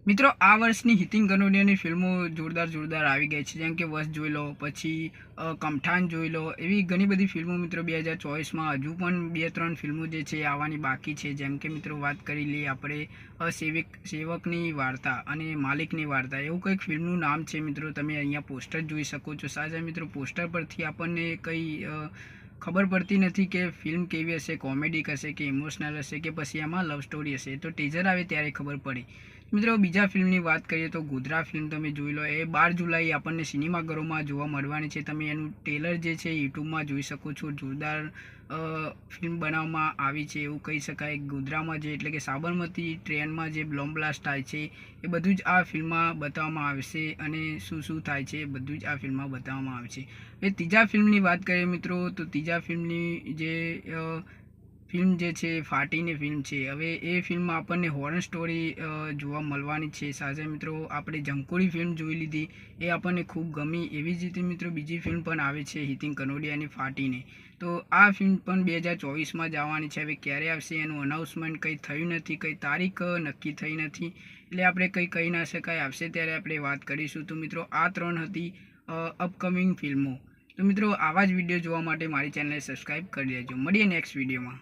મિત્રો આ વર્ષની હિતિન કનોડિયાની ફિલ્મો જોરદાર આવી ગઈ છે, જેમ કે વશ જોઈ લો, પછી કમઠાન જોઈ લો. એવી ઘણી બધી ફિલ્મો મિત્રો 2024માં હજુ પણ 2-3 ફિલ્મો જે છે આવવાની બાકી છે. જેમ કે મિત્રો વાત કરી લઈએ આપણે સેવકની વાર્તા અને માલિકની વાર્તા, એવું કંઈક ફિલ્મનું નામ છે. મિત્રો તમે અહીંયા પોસ્ટર જોઈ શકો છો. સાચા મિત્રો પોસ્ટર પરથી આપણને કંઈ ખબર પડતી નથી કે ફિલ્મ કેવી હશે, કોમેડી હશે કે ઇમોશનલ હશે કે પછી એમાં લવ સ્ટોરી હશે. તો ટીઝર આવે ત્યારે ખબર પડે. મિત્રો બીજા ફિલ્મની વાત કરીએ તો ગોધરા ફિલ્મ તમે જોઈ લો. એ 12 જુલાઈ આપણને સિનેમાઘરોમાં જોવા મળવાની છે. તમે એનું ટ્રેલર જે છે યુટ્યુબમાં જોઈ શકો છો. જોરદાર ફિલ્મ બનાવવામાં આવી છે એવું કહી શકાય. ગોધરામાં જે એટલે કે સાબરમતી ટ્રેનમાં જે બોમ્બ બ્લાસ્ટ થાય છે એ બધું જ આ ફિલ્મમાં બતાવવામાં આવશે, અને શું થાય છે એ બધું જ આ ફિલ્મમાં બતાવવામાં આવે છે. એ ત્રીજા ફિલ્મની વાત કરીએ મિત્રો, તો ત્રીજા ફિલ્મની જે ફિલ્મ જે છે ફાટીની ફિલ્મ છે. હવે એ ફિલ્મમાં આપણને હોરર સ્ટોરી જોવા મળવાની છે. સાચા મિત્રો આપણે જંકોડી ફિલ્મ જોઈ લીધી, એ આપણને ખૂબ ગમી. એવી જ રીતે મિત્રો બીજી ફિલ્મ પણ આવે છે હિતિન કનોડિયાની ફાટીને. તો આ ફિલ્મ પણ 2024માં જ આવવાની છે. હવે ક્યારે આવશે એનું અનાઉન્સમેન્ટ કંઈ થયું નથી, કંઈ તારીખ નક્કી થઈ નથી, એટલે આપણે કંઈ કહી ના શકાય. આવશે ત્યારે આપણે વાત કરીશું. તો મિત્રો આ 3 હતી અપકમિંગ ફિલ્મો. તો મિત્રો આવા જ વિડીયો જોવા માટે મારી ચેનલને સબસ્ક્રાઈબ કરી દેજો. મળીએ નેક્સ્ટ વિડીયોમાં.